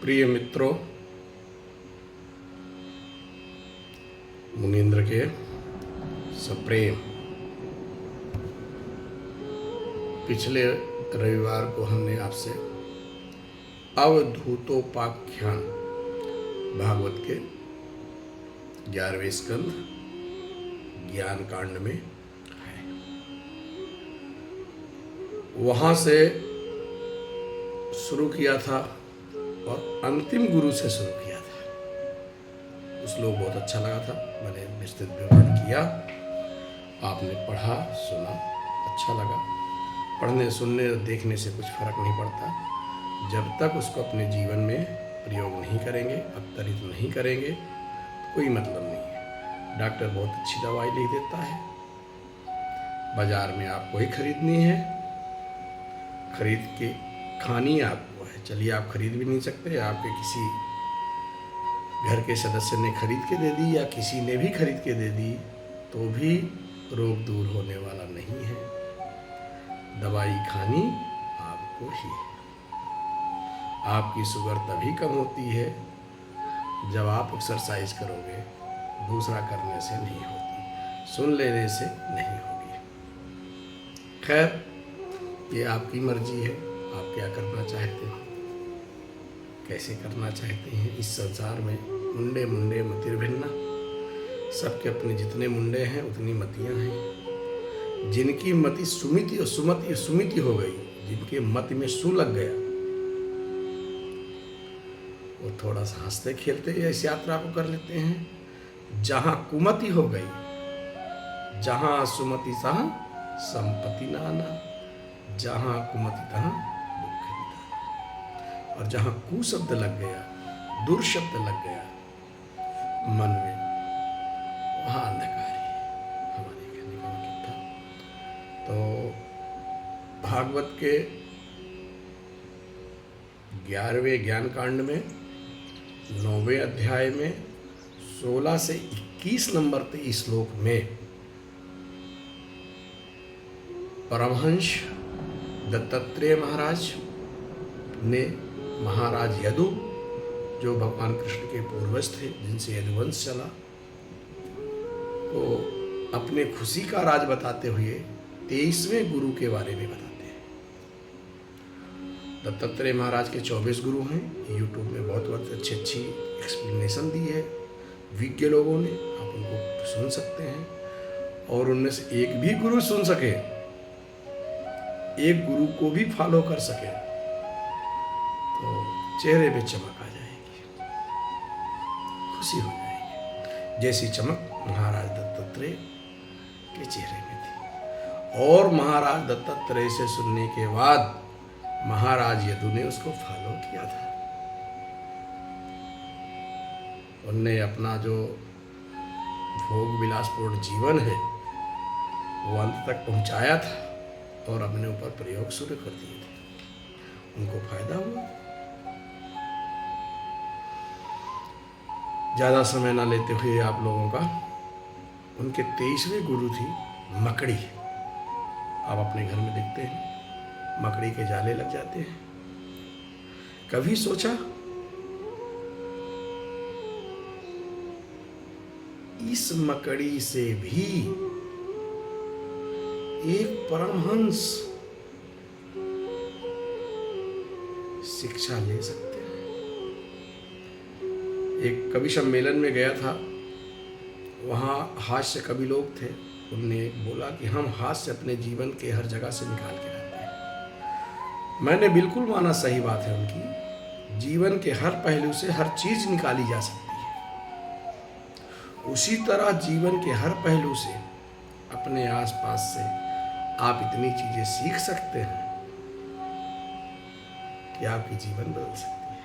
प्रिय मित्रों, मुनीन्द्र के सप्रेम। पिछले रविवार को हमने आपसे अवधूतोपाख्यान भागवत के 11वें स्कंद ज्ञान कांड में है, वहां से शुरू किया था और अंतिम गुरु से शुरू किया था। श्लोक बहुत अच्छा लगा था, मैंने विस्तृत विवरण किया, आपने पढ़ा सुना, अच्छा लगा। पढ़ने सुनने और देखने से कुछ फर्क नहीं पड़ता, जब तक उसको अपने जीवन में प्रयोग नहीं करेंगे, अवतरित नहीं करेंगे, तो कोई मतलब नहीं है। डॉक्टर बहुत अच्छी दवाई लिख देता है, बाजार में आपको ही खरीदनी है, खरीद के खानी आपको है। चलिए, आप खरीद भी नहीं सकते, आपके किसी घर के सदस्य ने खरीद के दे दी या किसी ने भी खरीद के दे दी तो भी रोग दूर होने वाला नहीं है। दवाई खानी आपको ही है। आपकी शुगर तभी कम होती है जब आप एक्सरसाइज करोगे, दूसरा करने से नहीं होती, सुन लेने से नहीं होगी। खैर, ये आपकी मर्जी है, आप क्या करना चाहते हैं, कैसे करना चाहते हैं। इस संसार में मुंडे मुंडे मतिर्भिन्ना, सबके अपने जितने मुंडे हैं उतनी मतियां हैं। जिनकी मति सुमिति और सुमिति हो गई, जिनके मति में सु लग गया, वो थोड़ा सा हंसते खेलते इस यात्रा को कर लेते हैं। जहां कुमति हो गई, जहां सुमति तहां संपत्ति नाना, जहां कुमति तहां दुख निदान। और जहां कुशब्द लग गया, दुर्शब्द लग गया मन में, वहां अंधकार ही है। हमारे कहने का मतलब था। तो भागवत के 11वें ज्ञान कांड में 9वें अध्याय में 16 से 21 नंबर के श्लोक में परमहंस दत्तात्रेय महाराज ने महाराज यदु, जो भगवान कृष्ण के पूर्वज थे, जिनसे यदुवंश चला, तो अपने खुशी का राज बताते हुए 23वें गुरु के बारे में बताते हैं। दत्तात्रेय महाराज के 24 गुरु हैं। यूट्यूब में बहुत अच्छी एक्सप्लेनेशन दी है विज्ञ लोगों ने, आप उनको सुन सकते हैं। और उनमें से एक भी गुरु सुन सके, एक गुरु को भी फॉलो कर सके, तो चेहरे पे चमक आ जाएगी, खुशी हो जाएगी, जैसी चमक महाराज दत्तात्रेय के चेहरे में थी। और महाराज दत्तात्रेय से सुनने के बाद महाराज यदु ने उसको फॉलो किया था। उनने अपना जो भोग विलासपूर्ण जीवन है वो अंत तक पहुंचाया था और अपने ऊपर प्रयोग शुरू कर दिए थे। उनको फायदा हुआ। ज़्यादा समय ना लेते हुए आप लोगों का, उनके 23वें गुरु थी मकड़ी। आप अपने घर में देखते हैं मकड़ी के जाले लग जाते हैं। कभी सोचा इस मकड़ी से भी एक परमहंस शिक्षा ले सकते हैं। एक कवि सम्मेलन में गया था, वहाँ हास्य कवि लोग थे। उनने बोला कि हम हास्य अपने जीवन के हर जगह से निकाल के रहते हैं। मैंने बिल्कुल माना, सही बात है उनकी। जीवन के हर पहलू से हर चीज निकाली जा सकती है। उसी तरह जीवन के हर पहलू से, अपने आसपास से आप इतनी चीजें सीख सकते हैं कि आपकी जीवन बदल सकती है।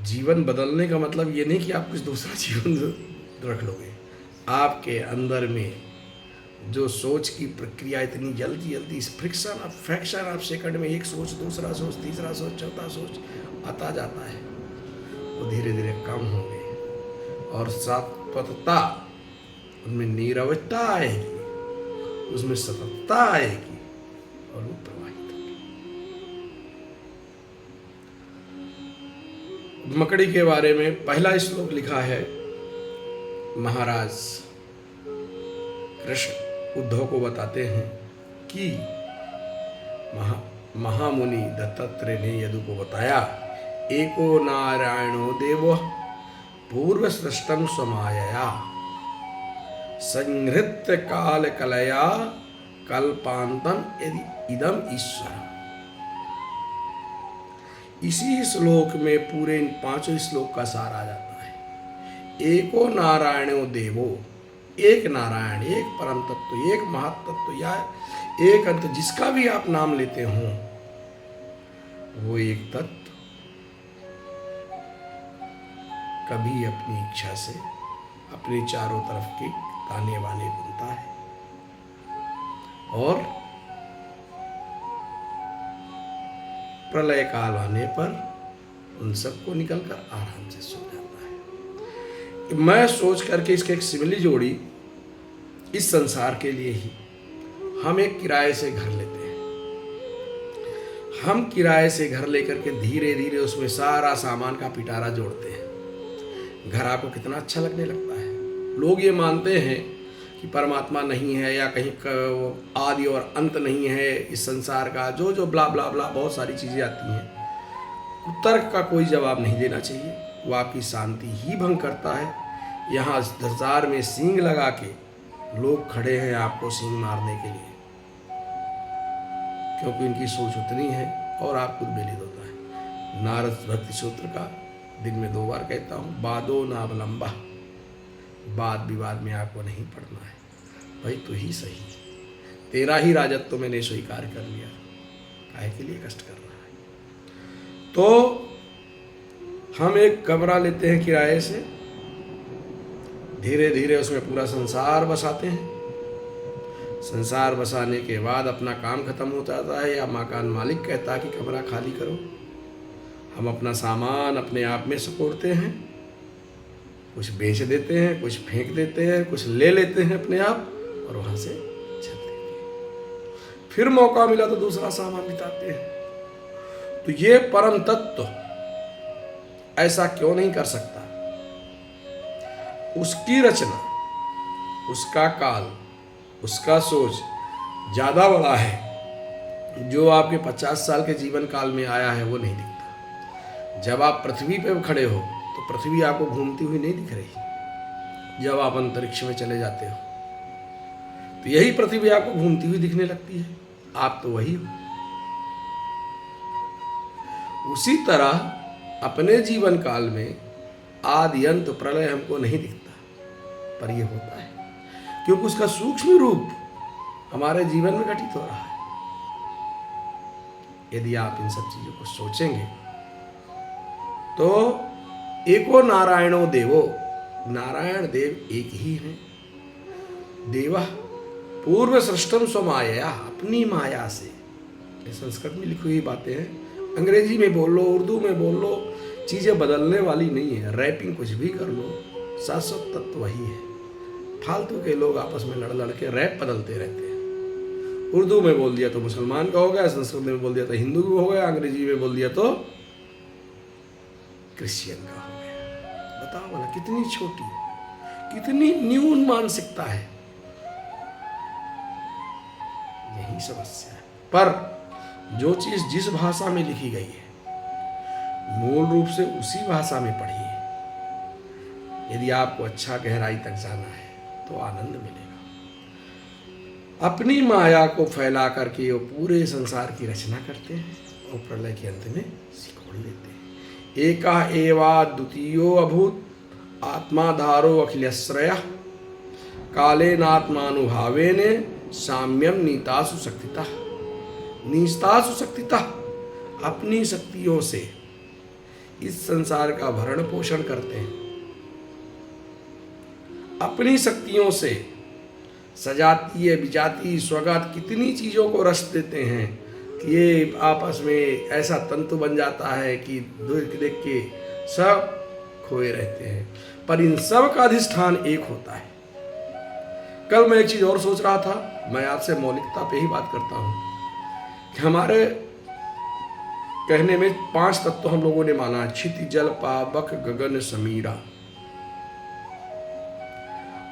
जीवन बदलने का मतलब ये नहीं कि आप कुछ दूसरा जीवन रख लोगे। आपके अंदर में जो सोच की प्रक्रिया इतनी जल्दी friction of fraction of second में, एक सोच, दूसरा सोच, तीसरा सोच, चौथा सोच आता जाता है, वो धीरे धीरे कम होंगे और सात्वतता, उनमें नीरवता आएगी, उसमें सततता आएगी और वो प्रवाहित होगी। मकड़ी के बारे में पहला श्लोक लिखा है महाराज कृष्ण उद्धव को बताते हैं कि महामुनि दत्तात्रेय ने यदु को बताया, एको नारायणो देवो पूर्व सृष्टम स्वमायया संहृत्य काल कलया कल्पांतम यदि इदम ईश्वर। इसी श्लोक में पूरे इन पांचों श्लोक का सार आ जाता है। एको नारायणो देवो, एक नारायण, एक परम तत्व, एक महातत्व या एक अंत, जिसका भी आप नाम लेते हो, वो एक तत्व कभी अपनी इच्छा से अपने चारों तरफ के ताने बाने बुनता है और प्रलय काल आने पर उन सबको निकलकर आराम से सो जाता है। मैं सोच करके इसके एक सिमिली जोड़ी, इस संसार के लिए ही हम एक किराए से घर लेते हैं। हम किराए से घर लेकर के धीरे धीरे उसमें सारा सामान का पिटारा जोड़ते हैं। घर आपको कितना अच्छा लगने लगता है। लोग ये मानते हैं कि परमात्मा नहीं है या कहीं आदि और अंत नहीं है इस संसार का, जो जो ब्ला ब्ला ब्ला बहुत सारी चीज़ें आती हैं। तर्क का कोई जवाब नहीं देना चाहिए, वो आपकी शांति ही भंग करता है। यहाँ दरबार में सींग लगा के लोग खड़े हैं आपको सींग मारने के लिए, क्योंकि इनकी सोच उतनी है और आप खुद बेलिद होता है। नारद भक्ति सूत्र का दिन में 2 बार कहता हूँ, वादो नावलंबा, वाद विवाद में आपको नहीं पड़ना है। भाई तू ही सही, तेरा ही राजत्व मैंने स्वीकार कर लिया, काहे के लिए कष्ट कर रहा है। तो हम एक कमरा लेते हैं किराए से, धीरे धीरे उसमें पूरा संसार बसाते हैं। संसार बसाने के बाद अपना काम खत्म हो जाता है या मकान मालिक कहता है कि कमरा खाली करो। हम अपना सामान अपने आप में सपोरते हैं, कुछ बेच देते हैं, कुछ फेंक देते हैं, कुछ ले लेते हैं अपने आप और वहाँ से चल देते हैं। फिर मौका मिला तो दूसरा सामान बिताते हैं। तो ये परम तत्व ऐसा क्यों नहीं कर सकता? उसकी रचना, उसका काल, उसका सोच ज़्यादा बड़ा है। जो आपके 50 साल के जीवन काल में आया है वो नहीं दिखता। जब आप पृथ्वी पे खड़े हो तो पृथ्वी आपको घूमती हुई नहीं दिख रही। जब आप अंतरिक्ष में चले जाते हो तो यही पृथ्वी आपको घूमती हुई दिखने लगती है। आप तो वही हो। उसी तरह अपने जीवन काल में आदि अंत प्रलय हमको नहीं दिखता, पर यह होता है क्योंकि उसका सूक्ष्म रूप हमारे जीवन में घटित हो रहा है। यदि आप इन सब चीजों को सोचेंगे तो एको नारायणो देवो, नारायण देव एक ही है। देवा पूर्व सृष्टम स्वमाया, अपनी माया से। ये संस्कृत में लिखी हुई बातें हैं, अंग्रेजी में बोल लो, उर्दू में बोल लो, चीजें बदलने वाली नहीं है। रैपिंग कुछ भी कर लो, शाश्वत तत्व वही है। फालतू के लोग आपस में लड़ लड़ के रैप बदलते रहते हैं। उर्दू में बोल दिया तो मुसलमान का हो गया, संस्कृत में बोल दिया तो हिंदू का हो गया, अंग्रेजी में बोल दिया तो क्रिश्चियन का हो गया। बताओ भला कितनी छोटी, कितनी न्यून मानसिकता है। यही समस्या है। पर जो चीज जिस भाषा में लिखी गई है मूल रूप से उसी भाषा में पढ़िए। यदि आपको अच्छा गहराई तक जाना है तो आनंद मिलेगा। अपनी माया को फैला करके वो पूरे संसार की रचना करते हैं और प्रलय के अंत में सिकोड़ लेते हैं। एका एवा द्वितीयो अभूत आत्माधारो अखिलश्रय कालेनात्मानुभावेन साम्यम नीतासु शक्तिता। नीतासु शक्तिता, अपनी शक्तियों से इस संसार का भरण पोषण करते हैं। अपनी शक्तियों से सजातीय विजातीय स्वगात कितनी चीजों को रच देते हैं कि ये आपस में ऐसा तंतु बन जाता है कि देख देख के सब खोए रहते हैं। पर इन सब का अधिष्ठान एक होता है। कल मैं एक चीज और सोच रहा था, मैं आपसे मौलिकता पे ही बात करता हूं कि हमारे कहने में 5 तत्व हम लोगों ने माना, क्षिति जल पावक गगन समीरा।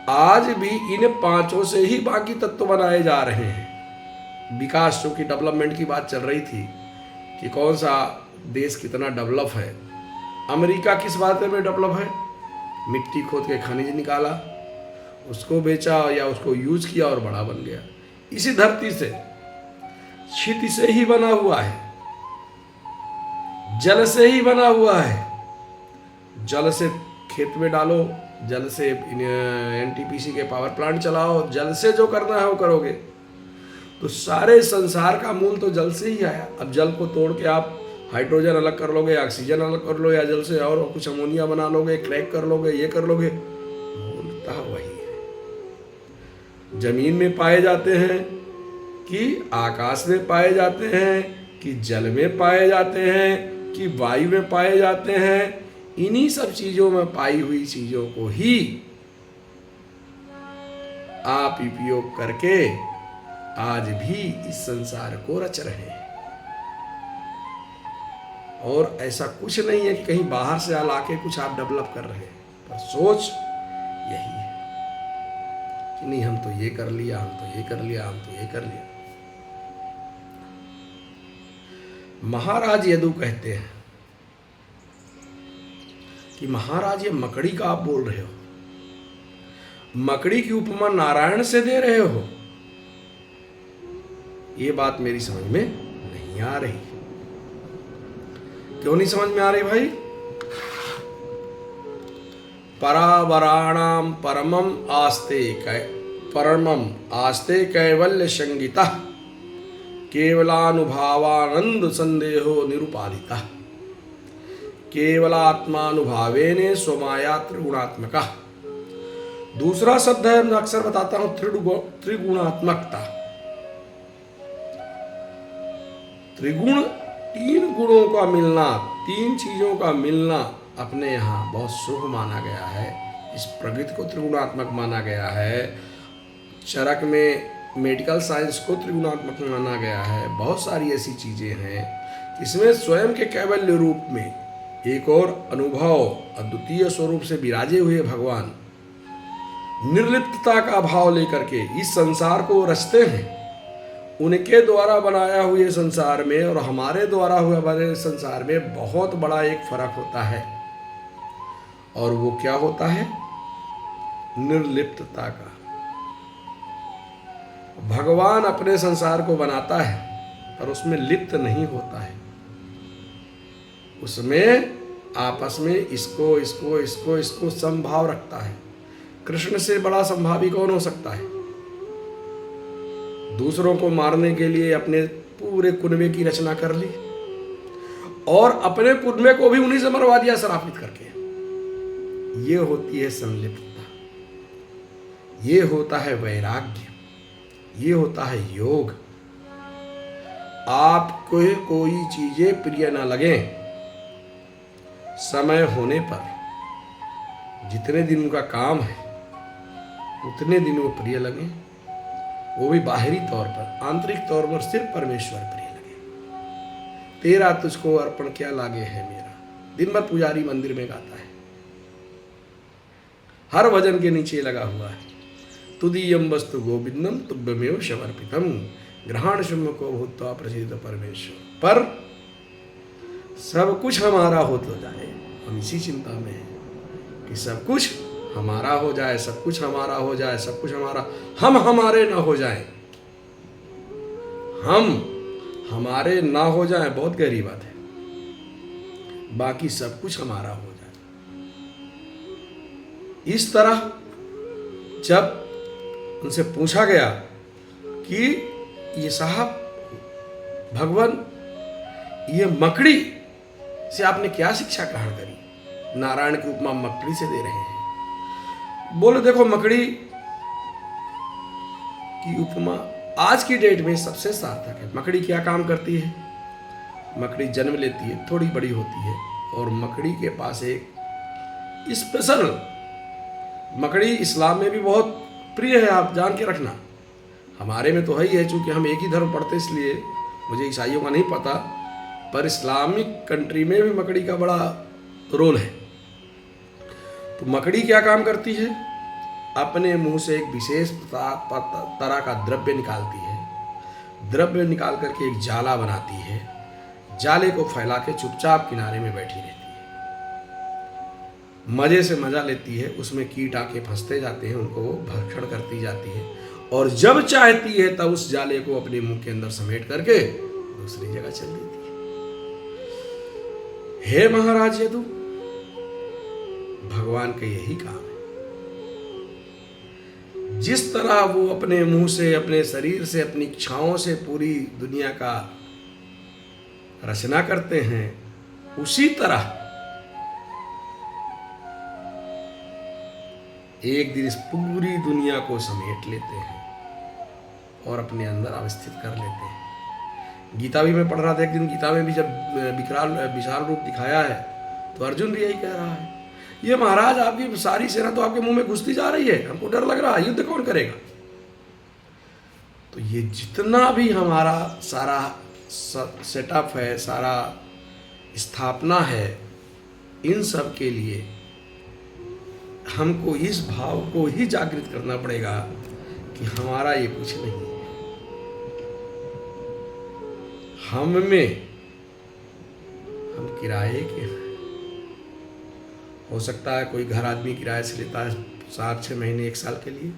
आज भी इन 5 से ही बाकी तत्व बनाए जा रहे हैं। विकास, चूंकि डेवलपमेंट की बात चल रही थी कि कौन सा देश कितना डेवलप है। अमेरिका किस बात में डेवलप है? मिट्टी खोद के खनिज निकाला, उसको बेचा या उसको यूज किया और बड़ा बन गया। इसी धरती से, क्षिति से ही बना हुआ है, जल से ही बना हुआ है। जल से खेत में डालो, जल से एनटीपीसी के पावर प्लांट चलाओ, जल से जो करना है वो करोगे। तो सारे संसार का मूल तो जल से ही आया। अब जल को तोड़ के आप हाइड्रोजन अलग कर लोगे, ऑक्सीजन अलग कर लो, या जल से और कुछ अमोनिया बना लोगे, क्रैक कर लोगे, ये कर लोगे, मूलतः वही है। जमीन में पाए जाते हैं कि आकाश में पाए जाते हैं कि जल में पाए जाते हैं कि वायु में पाए जाते हैं, इन्हीं सब चीजों में पाई हुई चीजों को ही आप उपयोग करके आज भी इस संसार को रच रहे हैं। और ऐसा कुछ नहीं है कि कहीं बाहर से लाके कुछ आप डेवलप कर रहे हैं, पर सोच यही है कि नहीं, हम तो ये कर लिया, हम तो ये कर लिया, हम तो ये कर लिया। महाराज यदु कहते हैं कि महाराज, ये मकड़ी का आप बोल रहे हो, मकड़ी की उपमा नारायण से दे रहे हो, ये बात मेरी समझ में नहीं आ रही। क्यों नहीं समझ में आ रही भाई? परावराणाम परमम आस्ते कैवल्य संगीता केवलानुभावानंद संदेहो निरुपादिता केवलात्मानुभावेने स्वमाया त्रिगुणात्मका। दूसरा शब्द है, मैं अक्सर बताता हूं, त्रिगुणात्मकता। त्रिगुण, 3 गुणों का मिलना, 3 चीजों का मिलना अपने यहाँ बहुत शुभ माना गया है। इस प्रकृति को त्रिगुणात्मक माना गया है। चरक में मेडिकल साइंस को त्रिगुणात्मक माना गया है। बहुत सारी ऐसी चीजें हैं, इसमें स्वयं के कैवल्य रूप में एक और अनुभव, अद्वितीय स्वरूप से विराजे हुए भगवान निर्लिप्तता का भाव लेकर के इस संसार को रचते हैं। उनके द्वारा बनाया हुए संसार में और हमारे द्वारा हुए बने संसार में बहुत बड़ा एक फर्क होता है, और वो क्या होता है? निर्लिप्तता का। भगवान अपने संसार को बनाता है पर उसमें लिप्त नहीं होता है। उसमें आपस में इसको इसको इसको इसको समभाव रखता है। कृष्ण से बड़ा संभावी कौन हो सकता है? दूसरों को मारने के लिए अपने पूरे कुनबे की रचना कर ली और अपने कुनबे को भी उन्हीं से मरवा दिया श्रापित करके। ये होती है संलिप्तता, ये होता है वैराग्य, ये होता है योग। आपको कोई चीजें प्रिय ना लगे, समय होने पर जितने दिन उनका काम है उतने दिन वो प्रिय लगे, वो भी बाहरी तौर पर। आंतरिक तौर पर सिर्फ परमेश्वर प्रिय लगे। तेरा तुझको अर्पण क्या लागे है मेरा, दिन भर पुजारी मंदिर में गाता है, हर भजन के नीचे लगा हुआ है। तुदीयम वस्तु गोविंदम तुभ्यमेव समर्पितम ग्रहण शुम्भ को भूत्वा प्रसिद्ध परमेश्वर। पर सब कुछ हमारा हो तो जाए, हम इसी चिंता में हैं कि सब कुछ हमारा हो जाए, सब कुछ हमारा हो जाए, सब कुछ हमारा, हम हमारे ना हो जाए, हम हमारे ना हो जाए, बहुत गहरी बात है। बाकी सब कुछ हमारा हो जाए। इस तरह जब उनसे पूछा गया कि ये साहब भगवान, ये मकड़ी से आपने क्या शिक्षा ग्रहण करी? नारायण की उपमा मकड़ी से दे रहे हैं। बोले देखो, मकड़ी की उपमा आज की डेट में सबसे सार्थक है। मकड़ी क्या काम करती है? मकड़ी जन्म लेती है, थोड़ी बड़ी होती है, और मकड़ी के पास एक स्पेशल, मकड़ी इस्लाम में भी बहुत प्रिय है, आप जान के रखना। हमारे में तो है ही है, चूंकि हम एक ही धर्म पढ़ते इसलिए मुझे ईसाइयों का नहीं पता, पर इस्लामिक कंट्री में भी मकड़ी का बड़ा रोल है। तो मकड़ी क्या काम करती है? अपने मुंह से एक विशेष तरह का द्रव्य निकालती है। द्रव्य निकाल करके एक जाला बनाती है। जाले को फैला के चुपचाप किनारे में बैठी रहती है, मजे से मजा लेती है। उसमें कीट आके फंसते जाते हैं, उनको वो भक्षण करती जाती है, और जब चाहती है तब उस जाले को अपने मुंह के अंदर समेट करके दूसरी जगह चल देती है। हे महाराज यदु, भगवान का यही काम है। जिस तरह वो अपने मुंह से, अपने शरीर से, अपनी इच्छाओं से पूरी दुनिया का रचना करते हैं, उसी तरह एक दिन इस पूरी दुनिया को समेट लेते हैं और अपने अंदर अवस्थित कर लेते हैं। गीता भी मैं पढ़ रहा था एक दिन, गीता में भी जब विशाल रूप दिखाया है तो अर्जुन भी यही कह रहा है, ये महाराज आपकी सारी सेना तो आपके मुंह में घुसती जा रही है, हमको डर लग रहा है, युद्ध कौन करेगा? तो ये जितना भी हमारा सारा सेटअप है, सारा स्थापना है, इन सब के लिए हमको इस भाव को ही जागृत करना पड़ेगा कि हमारा ये कुछ नहीं है। हम किराए के हैं। हो सकता है कोई घर आदमी किराए से लेता है 7-6 महीने, 1 साल के लिए,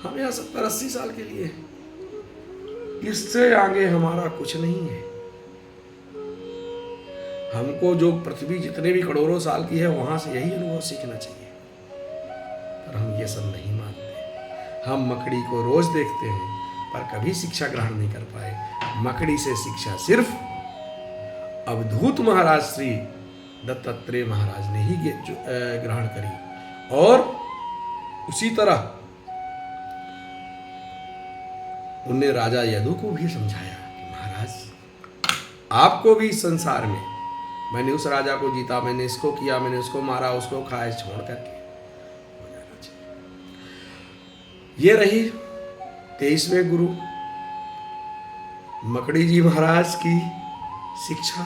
हम यहाँ 70-80 साल के लिए हैं। इससे आगे हमारा कुछ नहीं है। हमको जो पृथ्वी जितने भी करोड़ों साल की है, वहां से यही अनुभव सीखना चाहिए, पर हम ये सब नहीं मानते। हम मकड़ी को रोज देखते हैं पर कभी शिक्षा ग्रहण नहीं कर पाए। मकड़ी से शिक्षा सिर्फ अवधूत महाराज श्री दत्तात्रेय महाराज ने ही ग्रहण करी, और उसी तरह उनने राजा यदु को भी समझाया कि महाराज, आपको भी इस संसार में, मैंने उस राजा को जीता, मैंने इसको किया, मैंने उसको मारा, उसको खाया, छोड़ करके हो जाना चाहिए। ये रही 23वें गुरु मकड़ी जी महाराज की शिक्षा,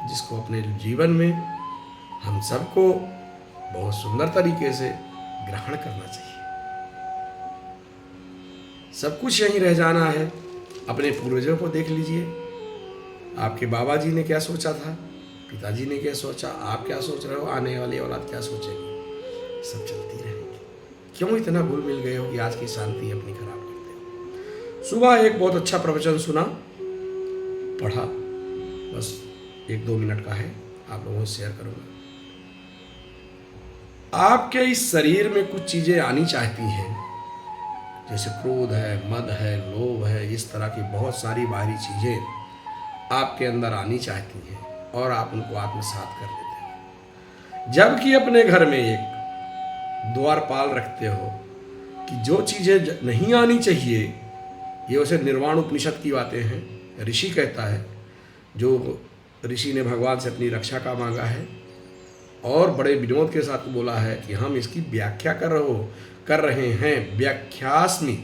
जिसको अपने जीवन में हम सबको बहुत सुंदर तरीके से ग्रहण करना चाहिए। सब कुछ यहीं रह जाना है। अपने पूर्वजों को देख लीजिए, आपके बाबा जी ने क्या सोचा था, पिताजी ने क्या सोचा, आप क्या सोच रहे हो, आने वाली औलाद क्या सोचेगी, सब चलती रहेगी। क्यों इतना घुल मिल गए हो कि आज की शांति अपनी खराब करते हो? सुबह एक बहुत अच्छा प्रवचन सुना, पढ़ा, बस 1-2 मिनट का है, आप लोगों से शेयर करूंगा। आपके इस शरीर में कुछ चीजें आनी चाहती हैं, जैसे क्रोध है, मद है, लोभ है, इस तरह की बहुत सारी बाहरी चीजें आपके अंदर आनी चाहती हैं और आप उनको आत्मसात कर लेते हो। जबकि अपने घर में एक द्वारपाल रखते हो कि जो चीजें नहीं आनी चाहिए, ये उसे निर्वाण उपनिषद की बातें हैं। ऋषि कहता है, जो ऋषि ने भगवान से अपनी रक्षा का मांगा है और बड़े विनोद के साथ बोला है कि हम इसकी व्याख्या कर रहे हैं, व्याख्यास्मि,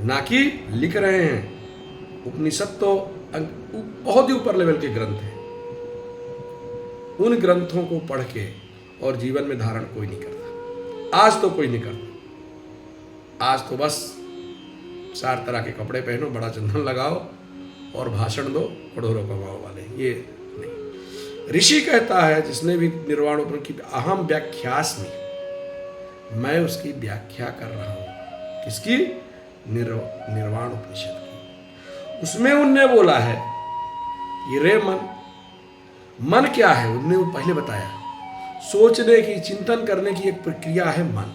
ना कि लिख रहे हैं। उपनिषद तो बहुत ही ऊपर लेवल के ग्रंथ हैं। उन ग्रंथों को पढ़ के और जीवन में धारण कोई नहीं करता। आज तो कोई नहीं करता। आज तो बस 4 तरह के कपड़े पहनो, बड़ा चंदन लगाओ और भाषण दो, करोड़ों कमाओ वाले, ये नहीं। ऋषि कहता है, जिसने भी निर्वाण उपनिषद की, अहम व्याख्यास्मि, मैं उसकी व्याख्या कर रहा हूं। किसकी? निर्वाण उपनिषद की। उसमें उनने बोला है कि रे मन क्या है? उनने पहले बताया, सोचने की, चिंतन करने की एक प्रक्रिया है मन।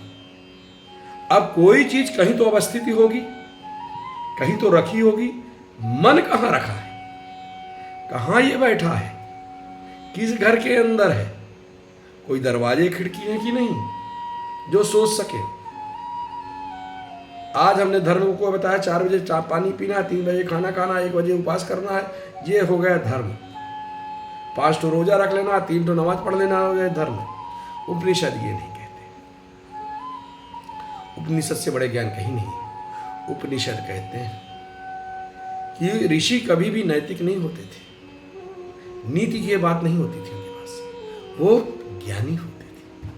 अब कोई चीज कहीं तो अवस्थित होगी, कहीं तो रखी होगी। मन कहाँ रखा है? कहाँ ये बैठा है? किस घर के अंदर है? कोई दरवाजे खिड़की है कि नहीं जो सोच सके? आज हमने धर्म को बताया 4 बजे पानी पीना है, 3 बजे खाना खाना, 1 बजे उपवास करना है, ये हो गया धर्म। 5 तो रोजा रख लेना, 3 तो नमाज पढ़ लेना, हो गया धर्म। उपनिषद ये नहीं कहते। उपनिषद से बड़े ज्ञान कहीं नहीं। उपनिषद कहते हैं कि ऋषि कभी भी नैतिक नहीं होते थे। नीति की ये बात नहीं होती थी उनके पास, वो ज्ञानी होते थे।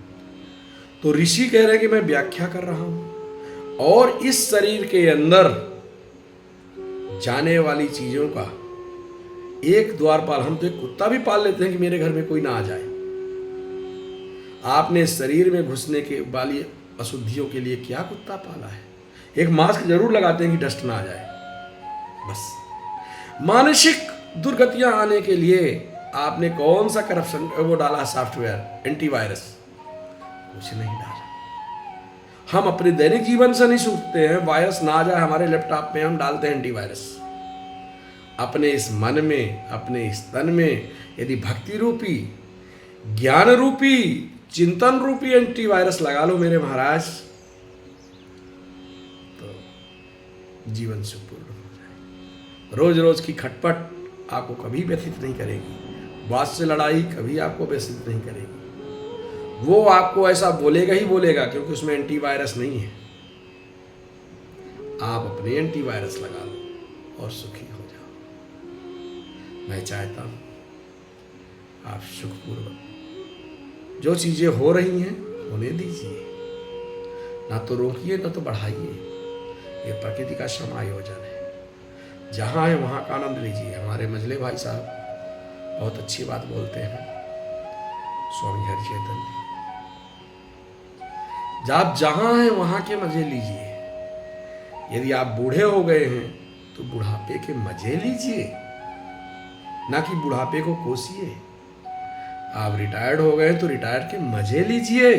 तो ऋषि कह रहे हैं कि मैं व्याख्या कर रहा हूं और इस शरीर के अंदर जाने वाली चीजों का एक द्वारपाल, हम तो एक कुत्ता भी पाल लेते हैं कि मेरे घर में कोई ना आ जाए। आपने शरीर में घुसने के वाली अशुद्धियों के लिए क्या कुत्ता पाला है? एक मास्क जरूर लगाते हैं कि डस्ट ना आ जाए। बस मानसिक दुर्गतियां आने के लिए आपने कौन सा करप्शन वो डाला सॉफ्टवेयर, एंटीवायरस? कुछ नहीं डाला। हम अपने दैनिक जीवन से नहीं सूखते हैं, वायरस ना आ जाए हमारे लैपटॉप में, हम डालते हैं एंटीवायरस। अपने इस मन में, अपने इस तन में यदि भक्ति रूपी, ज्ञान रूपी, चिंतन रूपी एंटीवायरस लगा लो मेरे महाराज, तो जीवन सुखपूर्ण हो जाए। रोज रोज की खटपट आपको कभी व्यथित नहीं करेगी, बात से लड़ाई कभी आपको व्यथित नहीं करेगी। वो आपको ऐसा बोलेगा ही बोलेगा क्योंकि उसमें एंटीवायरस नहीं है। आप अपने एंटीवायरस लगा लो और सुखी हो जाओ। मैं चाहता हूं आप सुखपूर्वक जो चीजें हो रही हैं होने दीजिए, ना तो रोकिए ना तो बढ़ाइए। ये प्रकृति का समायोजन है, जहां है वहां का आनंद लीजिए। हमारे मजले भाई साहब बहुत अच्छी बात बोलते हैं, स्वामी हरि चैतन्य, आप जहां हैं वहां के मजे लीजिए। यदि आप बूढ़े हो गए हैं तो बुढ़ापे के मजे लीजिए, ना कि बुढ़ापे को कोसिए। आप रिटायर्ड हो गए तो रिटायर्ड के मजे लीजिए,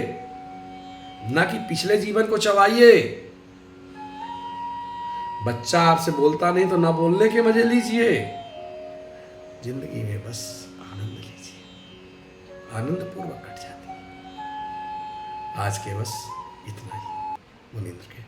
ना कि पिछले जीवन को चबाइए। बच्चा आपसे बोलता नहीं तो ना बोलने के मजे लीजिए। जिंदगी में बस आनंद लीजिए, आनंद पूर्वक कट जाती है। आज के बस इतना ही। मुनींद्र के